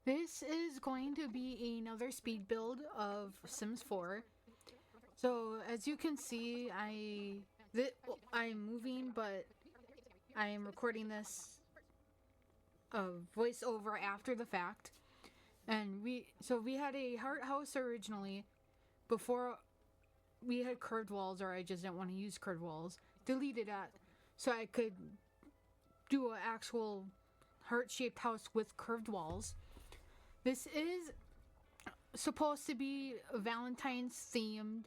This is going to be another speed build of Sims 4. So as you can see, I'm moving, but I am recording this voiceover after the fact. And we had a heart house originally before we had curved walls, or I just didn't want to use curved walls. Deleted that so I could do an actual heart-shaped house with curved walls. This is supposed to be a Valentine's themed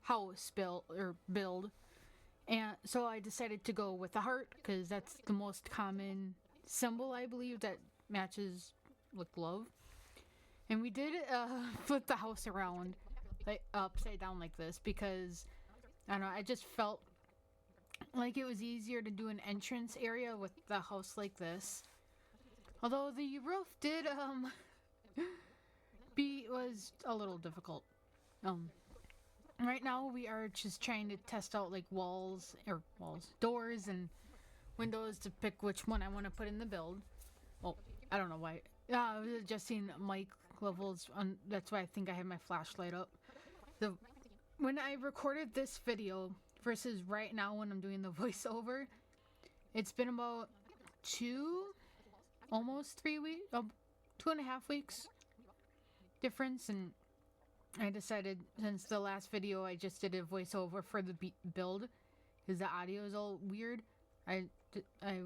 house build, and so I decided to go with the heart because that's the most common symbol, I believe, that matches with love. And we did flip the house around like upside down like this because I don't know, I just felt like it was easier to do an entrance area with the house like this. Although the roof did was a little difficult. Right now we are just trying to test out like doors and windows to pick which one I want to put in the build. Well, I don't know why. I was adjusting mic levels. That's why I think I have my flashlight up. When I recorded this video versus right now when I'm doing the voiceover, it's been about almost 3 weeks, 2.5 weeks difference, and I decided since the last video I just did a voiceover for the build because the audio is all weird. I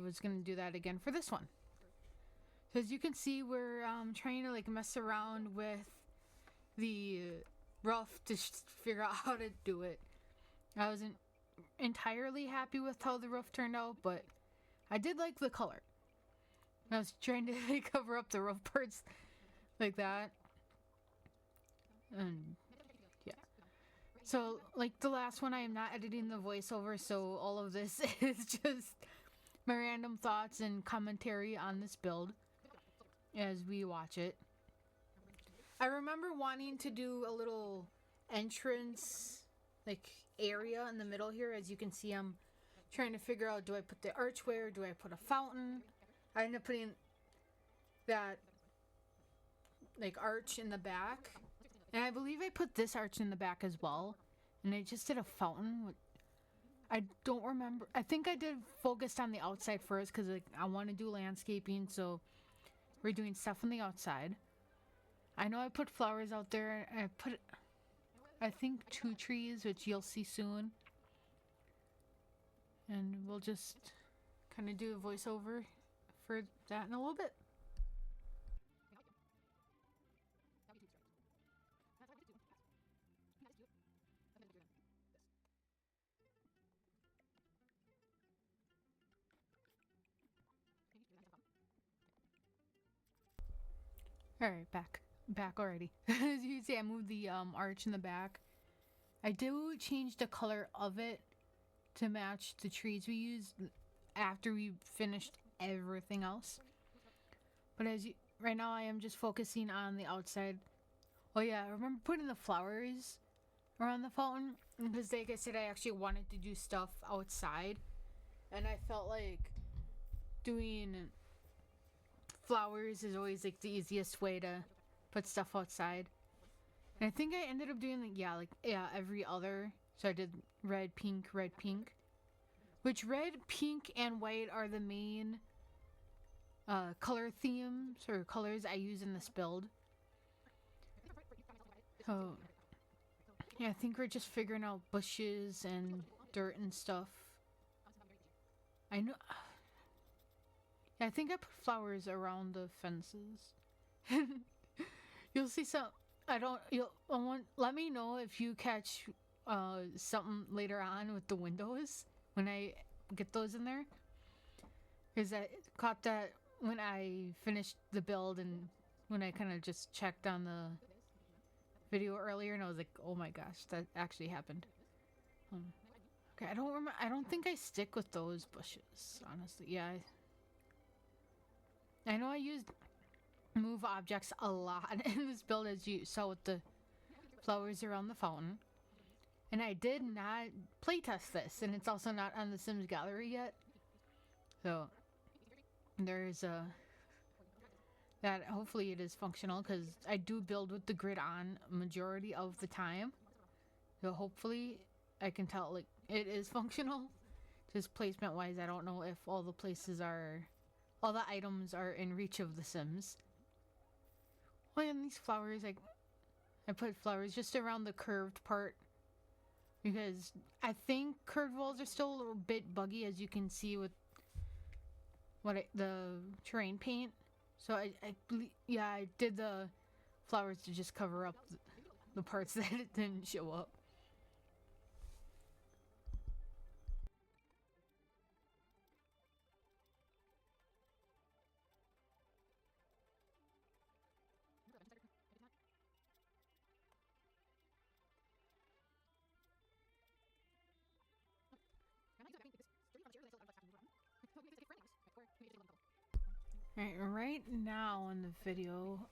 was gonna do that again for this one. So as you can see, we're trying to like mess around with the roof to figure out how to do it. I wasn't entirely happy with how the roof turned out, but I did like the color. I was trying to like, cover up the roof parts like that. And yeah. So like the last one, I am not editing the voiceover, so all of this is just my random thoughts and commentary on this build as we watch it. I remember wanting to do a little entrance like area in the middle here. As you can see, I'm trying to figure out, do I put the archway or do I put a fountain? I ended up putting that like arch in the back, and I believe I put this arch in the back as well, and I just did a fountain. I don't remember. I think I did focused on the outside first because like, I want to do landscaping, so we're doing stuff on the outside. I know I put flowers out there. I put, I think, 2 trees, which you'll see soon. And we'll just kind of do a voiceover for that in a little bit. Alright, back already. As you can see, I moved the arch in the back. I do change the color of it to match the trees we used after we finished everything else. But right now I am just focusing on the outside. Oh yeah, I remember putting the flowers around the fountain because like I said, I actually wanted to do stuff outside, and I felt like doing flowers is always like the easiest way to put stuff outside. And I think I ended up doing every other. So I did red, pink, which red, pink, and white are the main color themes or colors I use in this build. So yeah, I think we're just figuring out bushes and dirt and stuff. I know. Yeah, I think I put flowers around the fences. You'll see some. Let me know if you catch something later on with the windows when I get those in there. Because I caught that when I finished the build and when I kind of just checked on the video earlier, and I was like, oh my gosh, that actually happened. Okay, I don't remember. I don't think I stick with those bushes, honestly. Yeah, I know I used move objects a lot in this build, as you saw with the flowers around the fountain. And I did not playtest this, and it's also not on the Sims gallery yet. So there's that hopefully it is functional because I do build with the grid on majority of the time. So hopefully I can tell like it is functional. Just placement wise, I don't know if all the items are in reach of the Sims. Oh, and these flowers, I put flowers just around the curved part because I think curved walls are still a little bit buggy, as you can see with the terrain paint. So I did the flowers to just cover up the parts that it didn't show up. Right now in the video,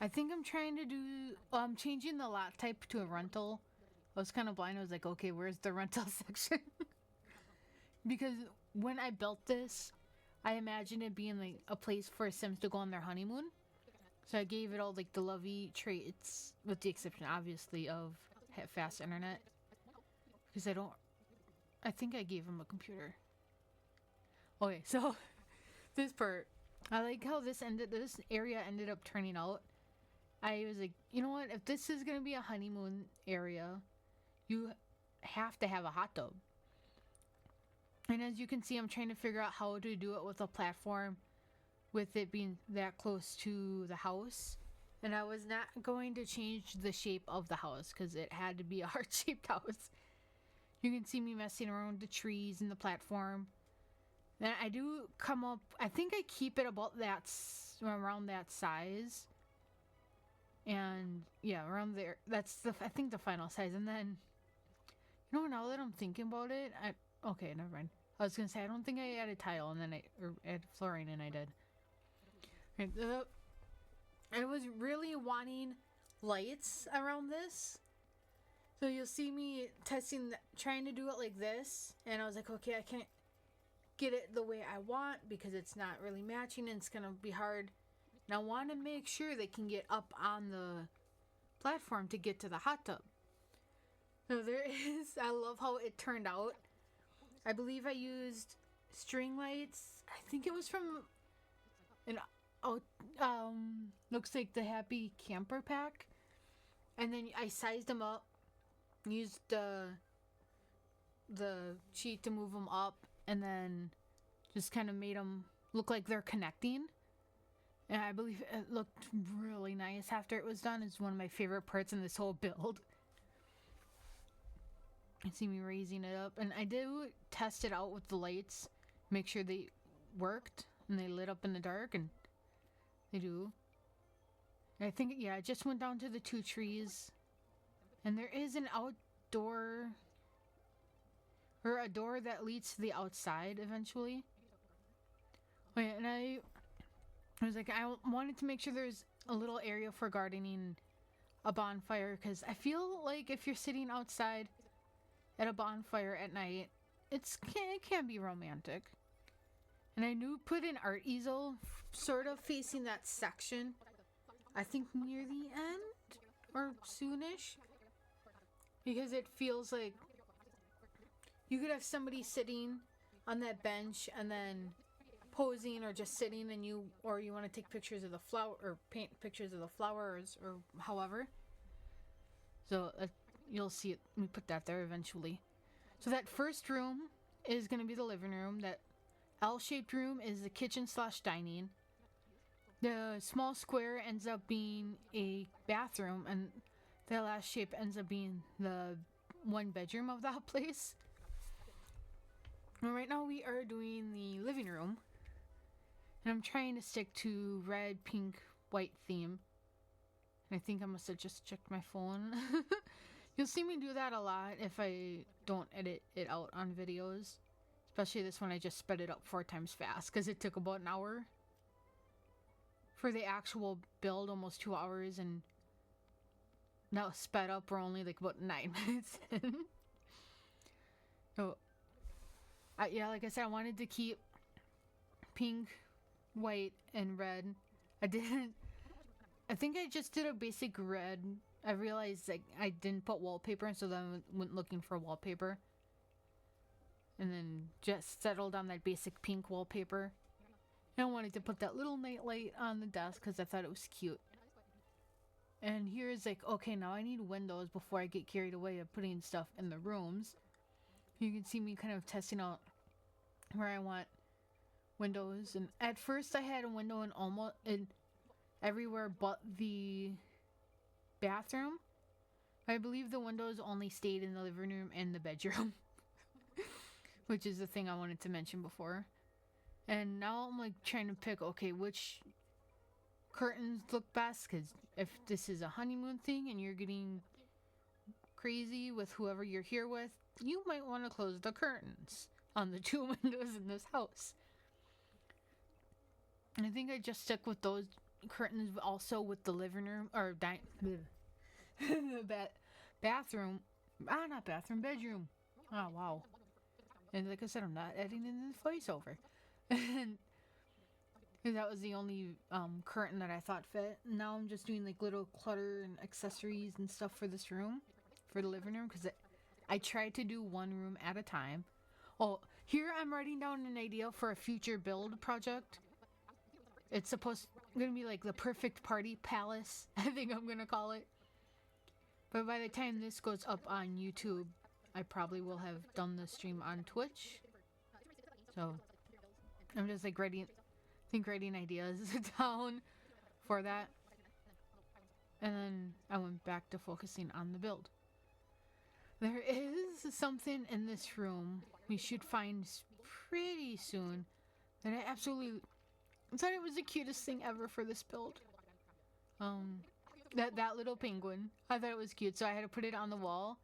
I think I'm trying to do. I'm changing the lot type to a rental. I was kind of blind. I was like, okay, where's the rental section? Because when I built this, I imagined it being like a place for Sims to go on their honeymoon. So I gave it all like the lovey traits, with the exception, obviously, of fast internet. Because I think I gave him a computer. Okay, so this part, I like how this area ended up turning out. I was like, you know what? If this is gonna be a honeymoon area, you have to have a hot tub. And as you can see, I'm trying to figure out how to do it with a platform, with it being that close to the house. And I was not going to change the shape of the house because it had to be a heart-shaped house. You can see me messing around the trees and the platform. Then I do come up, I think I keep it about around that size. And yeah, around there. That's I think the final size. And then, you know, now that I'm thinking about it, okay, never mind. I was gonna say I don't think I added tile, and then or added flooring, and I did. Right, I was really wanting lights around this, so you'll see me trying to do it like this, and I was like, okay, I can't get it the way I want because it's not really matching, and it's gonna be hard. And I want to make sure they can get up on the platform to get to the hot tub. So there is. I love how it turned out. I believe I used string lights. I think it was from an looks like the Happy Camper pack. And then I sized them up, used the sheet to move them up, and then just kind of made them look like they're connecting. And I believe it looked really nice after it was done. It's one of my favorite parts in this whole build. You see me raising it up. And I did test it out with the lights. Make sure they worked. And they lit up in the dark. And they do. I think, yeah, it just went down to the 2 trees. And there is an outdoor... or a door that leads to the outside eventually. Oh, yeah, and I was like, I wanted to make sure there's a little area for gardening, a bonfire, because I feel like if you're sitting outside at a bonfire at night, it can be romantic. And I knew put an art easel sort of facing that section, I think near the end or soonish, because it feels like you could have somebody sitting on that bench and then posing or just sitting, and you want to take pictures of the flower or paint pictures of the flowers or however. So you'll see it. We put that there eventually. So that first room is going to be the living room. That L-shaped room is the kitchen / dining. The small square ends up being a bathroom, and the last shape ends up being the 1 bedroom of that place. And right now we are doing the living room. And I'm trying to stick to red, pink, white theme. And I think I must have just checked my phone. You'll see me do that a lot if I don't edit it out on videos. Especially this one, I just sped it up 4 times fast because it took about an hour. For the actual build, almost 2 hours. And now sped up, we're only like about 9 minutes in. So, yeah, like I said, I wanted to keep pink, white, and red I didn't. I think I just did a basic red. I realized like I didn't put wallpaper, and so then I went looking for wallpaper. And then just settled on that basic pink wallpaper. And I wanted to put that little nightlight on the desk because I thought it was cute. And here's like, okay, now I need windows before I get carried away of putting stuff in the rooms. You can see me kind of testing out where I want windows. And at first I had a window in everywhere but the bathroom. I believe the windows only stayed in the living room and the bedroom. Which is the thing I wanted to mention before. And now I'm like trying to pick, okay, which curtains look best, because if this is a honeymoon thing and you're getting crazy with whoever you're here with, you might want to close the curtains on the 2 windows in this house. And I think I just stuck with those curtains also with the living room or the bathroom. Not bathroom, bedroom. Oh wow. And like I said, I'm not editing this voiceover. And that was the only curtain that I thought fit. Now I'm just doing like little clutter and accessories and stuff for this room, for the living room, because I tried to do one room at a time. Oh, here I'm writing down an idea for a future build project. It's gonna be like the perfect party palace, I think I'm gonna call it. But by the time this goes up on YouTube, I probably will have done the stream on Twitch. So I'm just like writing ideas down for that. And then I went back to focusing on the build. There is something in this room we should find pretty soon that I absolutely thought it was the cutest thing ever for this build. That little penguin. I thought it was cute, so I had to put it on the wall,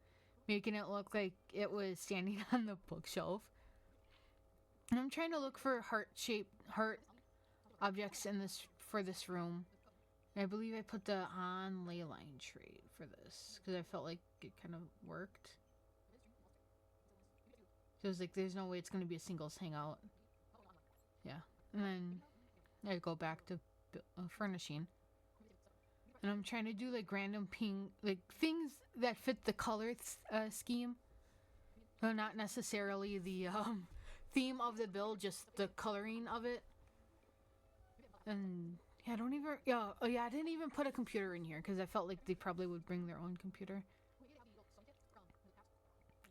making it look like it was standing on the bookshelf. And I'm trying to look for heart objects for this room. And I believe I put the on ley line trait for this because I felt like it kind of worked. So it was like, there's no way it's going to be a singles hangout. Yeah. And then I go back to furnishing. And I'm trying to do like random pink, like things that fit the color scheme. So not necessarily the theme of the build, just the coloring of it. And yeah, I didn't even put a computer in here because I felt like they probably would bring their own computer.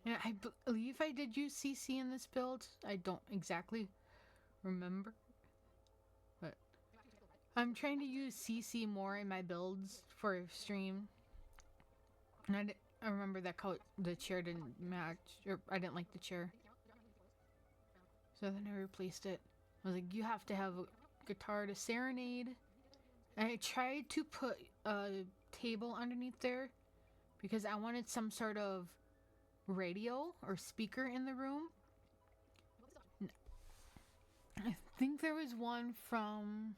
And I believe I did use CC in this build. I don't exactly remember. But I'm trying to use CC more in my builds for stream. And I remember that the chair didn't match, or I didn't like the chair. So then I replaced it. I was like, you have to have a guitar to serenade. And I tried to put a table underneath there because I wanted some sort of radio or speaker in the room. I think there was one from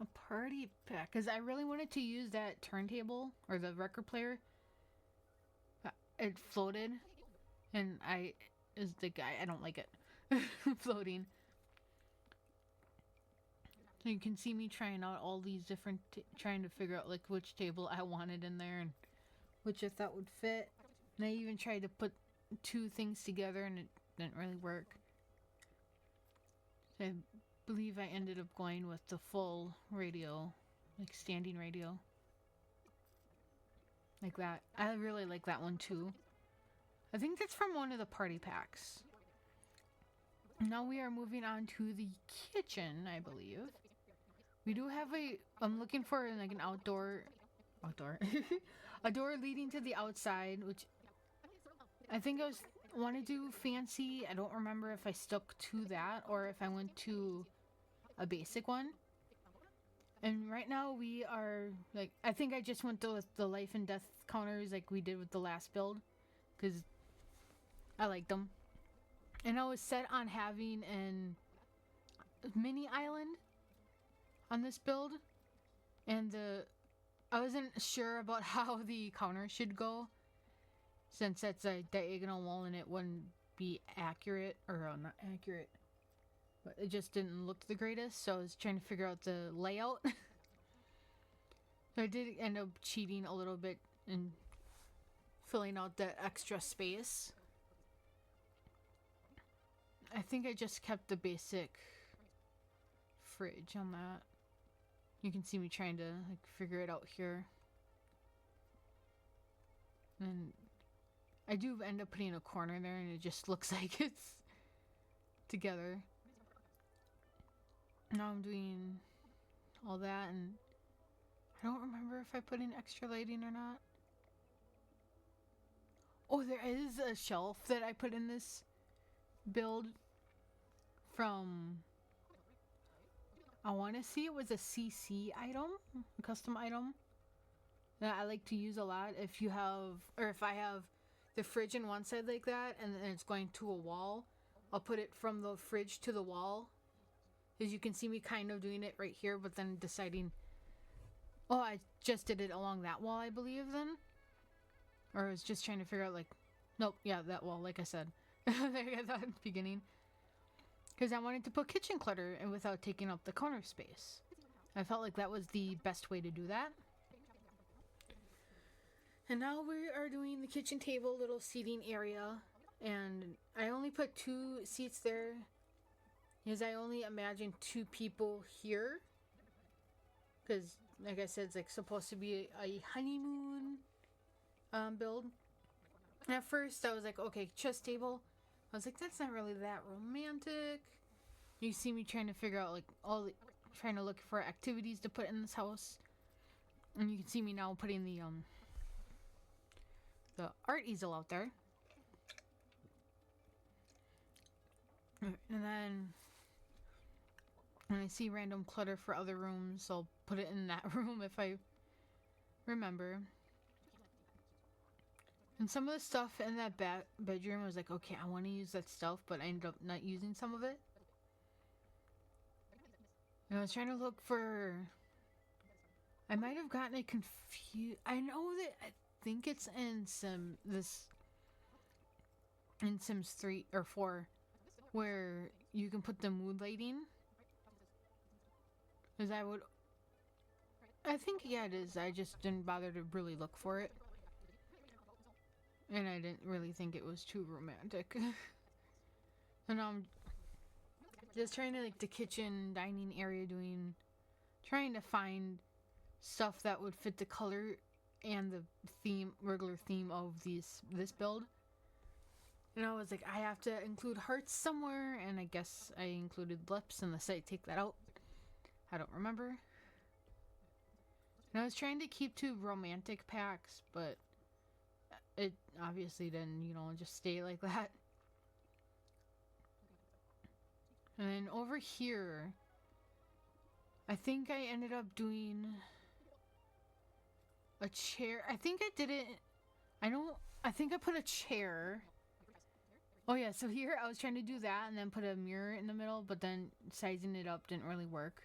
a party pack because I really wanted to use that turntable or the record player. It floated, and I don't like it floating. So you can see me trying out all these different, trying to figure out like which table I wanted in there and which I thought would fit. And I even tried to put 2 things together and it didn't really work. So I believe I ended up going with the full radio, like standing radio. Like that. I really like that one too. I think that's from one of the party packs. Now we are moving on to the kitchen, I believe. We do have I'm looking for like an outdoor, a door leading to the outside, which I think I want to do fancy. I don't remember if I stuck to that or if I went to a basic one. And right now we are like, I think I just went to the life and death counters like we did with the last build because I liked them. And I was set on having an mini island on this build, and I wasn't sure about how the counter should go since that's a diagonal wall and it wouldn't be accurate, or not accurate. but it just didn't look the greatest, so I was trying to figure out the layout. So I did end up cheating a little bit and filling out that extra space. I think I just kept the basic fridge on that. You can see me trying to like figure it out here. And I do end up putting a corner there and it just looks like it's together. Now I'm doing all that, and I don't remember if I put in extra lighting or not. Oh, there is a shelf that I put in this build from, I want to see it was a CC item, a custom item that I like to use a lot. If you have, or if I have the fridge in one side like that and then it's going to a wall, I'll put it from the fridge to the wall. As you can see me kind of doing it right here, but then deciding, oh, I just did it along that wall, I believe, then. Or I was just trying to figure out, like, nope, yeah, that wall, like I said. There at the beginning. Because I wanted to put kitchen clutter and without taking up the corner space. I felt like that was the best way to do that. And now we are doing the kitchen table, little seating area. And I only put 2 seats there because I only imagine 2 people here. Because, like I said, it's like supposed to be a honeymoon build. And at first I was like, okay, chess table. I was like, that's not really that romantic. You see me trying to figure out like trying to look for activities to put in this house. And you can see me now putting the art easel out there. And then when I see random clutter for other rooms, I'll put it in that room if I remember. And some of the stuff in that bedroom, I was like, okay, I want to use that stuff, but I ended up not using some of it. And I was trying to look for, I might have gotten it confused. I know that I think it's in Sims 3 or 4 where you can put the mood lighting. Because I think, yeah, it is. I just didn't bother to really look for it. And I didn't really think it was too romantic. And I'm just trying to, like, the kitchen, dining area, trying to find stuff that would fit the color and the regular theme of this build. And I was like, I have to include hearts somewhere, and I guess I included lips in the site. Take that out. I don't remember. And I was trying to keep 2 romantic packs, but it obviously didn't, just stay like that. And then over here, I think I ended up doing a chair. I think I did it. I think I put a chair. Oh yeah, so here I was trying to do that and then put a mirror in the middle, but then sizing it up didn't really work.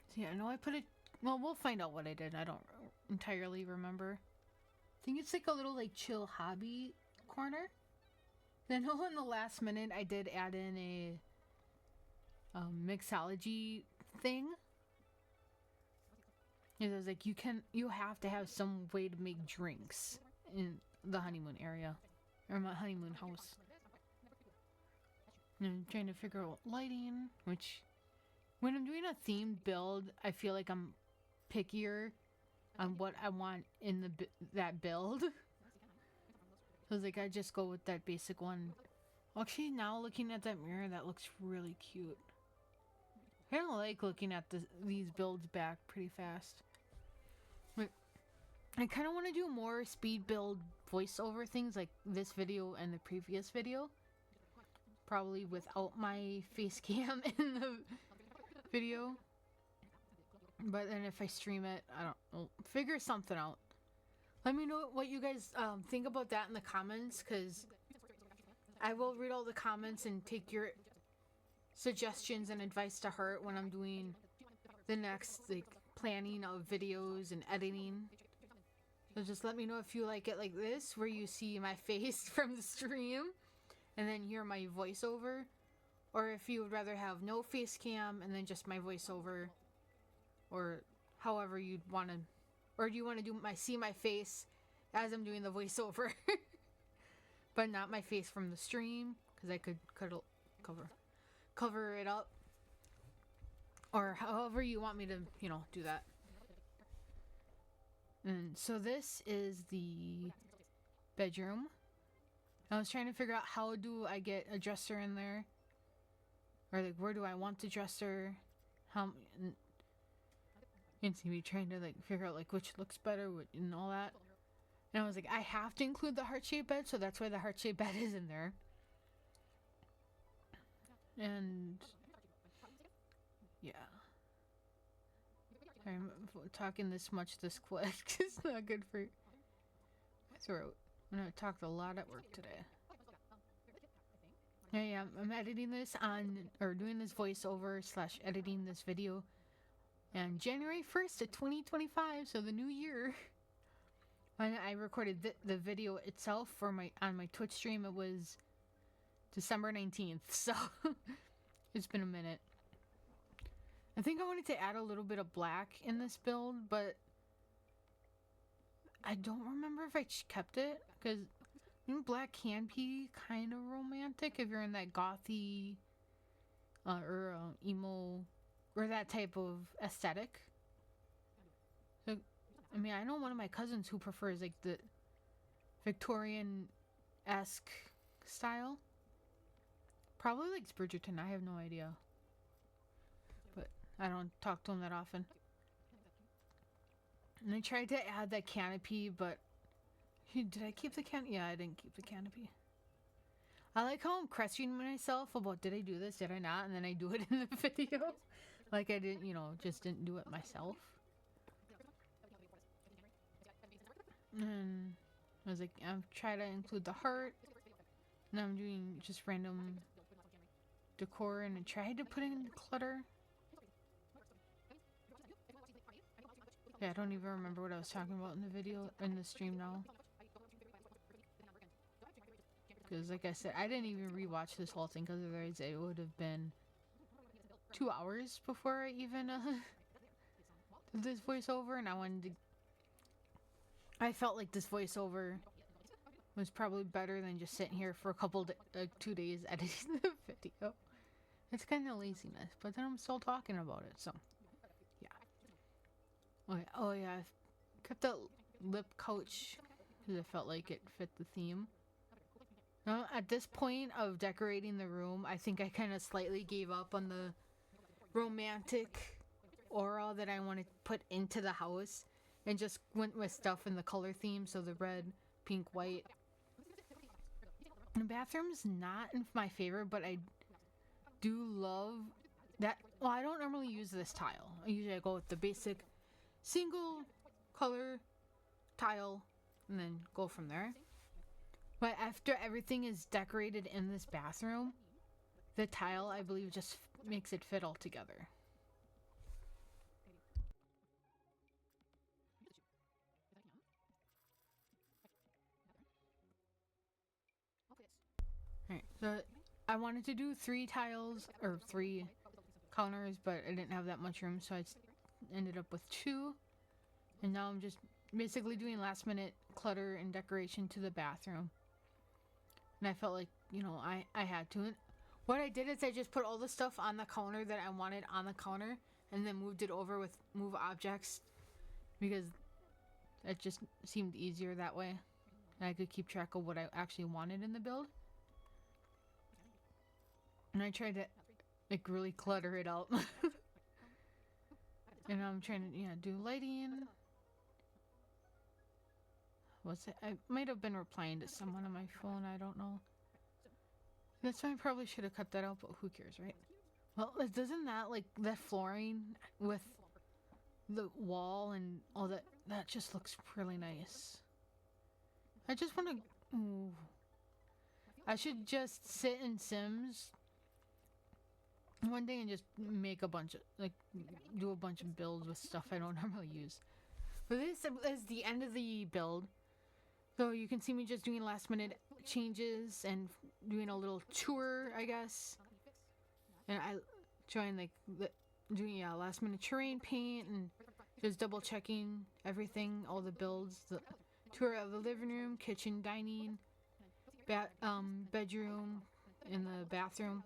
So yeah, I know I put it. Well, we'll find out what I did. I don't entirely remember. I think it's like a little like chill hobby corner. Then in the last minute I did add in a mixology thing. It was like you have to have some way to make drinks in the honeymoon area or my honeymoon house. And I'm trying to figure out lighting, which when I'm doing a themed build, I feel like I'm pickier on what I want in that build. So I was like, I just go with that basic one. Actually, now looking at that mirror, that looks really cute. I don't like looking at these builds back pretty fast. But I kind of want to do more speed build voiceover things like this video and the previous video. Probably without my face cam in the video. But then if I stream it, I don't know. Figure something out. Let me know what you guys think about that in the comments, because I will read all the comments and take your suggestions and advice to heart when I'm doing the next planning of videos and editing. So just let me know if you like it like this, where you see my face from the stream and then hear my voiceover, or if you would rather have no face cam and then just my voiceover, or however you'd want to, or do you want to see my face as I'm doing the voiceover, but not my face from the stream because I could cover it up, or however you want me to, do that. And so this is the bedroom. I was trying to figure out how do I get a dresser in there, or like where do I want the dresser, and see me trying to like figure out like which looks better and all that. And I was like, I have to include the heart-shaped bed, so that's why the heart-shaped bed is in there. And yeah, I'm talking this much this quick. It's not good for my throat. I talked a lot at work today. Yeah, I'm editing this doing this voiceover / editing this video on January 1st of 2025, so the new year. When I recorded the video itself on my Twitch stream, it was December 19th, so it's been a minute. I think I wanted to add a little bit of black in this build, but I don't remember if I kept it, because black can be kind of romantic if you're in that gothy or emo or that type of aesthetic. So, I mean, I know one of my cousins who prefers like the Victorian-esque style. Probably likes Bridgerton, I have no idea. But I don't talk to him that often. And I tried to add that canopy, but did I keep the canopy? Yeah, I didn't keep the canopy. I like how I'm questioning myself about did I do this, did I not? And then I do it in the video. Like I didn't, just didn't do it myself. And I was like, I'm trying to include the heart. And I'm doing just random decor, and I tried to put in clutter. Yeah, I don't even remember what I was talking about in the video, in the stream now. Because like I said, I didn't even rewatch this whole thing, because otherwise it would have been 2 hours before I even did this voiceover, and I felt like this voiceover was probably better than just sitting here for a couple 2 days editing the video. It's kind of laziness, but then I'm still talking about it, so yeah. Okay. Oh yeah, I kept that lip couch because I felt like it fit the theme. Now, at this point of decorating the room, I think I kind of slightly gave up on the romantic aura that I want to put into the house, and just went with stuff in the color theme, so the red, pink, white. The bathroom's not my favorite, but I do love that. Well, I don't normally use this tile. I go with the basic single color tile and then go from there. But after everything is decorated in this bathroom, the tile, I believe, just makes it fit all together. Alright, so I wanted to do 3 tiles, or 3 counters, but I didn't have that much room, so I ended up with 2. And now I'm just basically doing last minute clutter and decoration to the bathroom. And I felt like, I had to. And what I did is I just put all the stuff on the counter that I wanted on the counter, and then moved it over with move objects, because it just seemed easier that way. And I could keep track of what I actually wanted in the build. And I tried to really clutter it out. And I'm trying to do lighting. What's it? I might have been replying to someone on my phone, I don't know. That's why I probably should have cut that out, but who cares, right? Well, doesn't that, that flooring with the wall and all that just looks really nice. I just want to... Ooh. I should just sit in Sims one day and just make a bunch of, do a bunch of builds with stuff I don't normally use. But this is the end of the build. So you can see me just doing last minute changes and doing a little tour, I guess. and I joined like doing last minute terrain paint and just double checking everything, all the builds, the tour of the living room, kitchen, dining, bedroom, and the bathroom,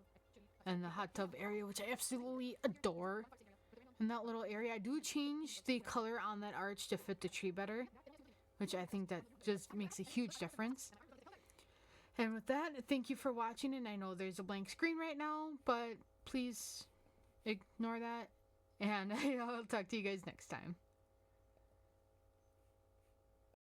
and the hot tub area, which I absolutely adore. In that little area, I do change the color on that arch to fit the tree better, which I think that just makes a huge difference. And with that, thank you for watching, and I know there's a blank screen right now, but please ignore that, and I'll talk to you guys next time.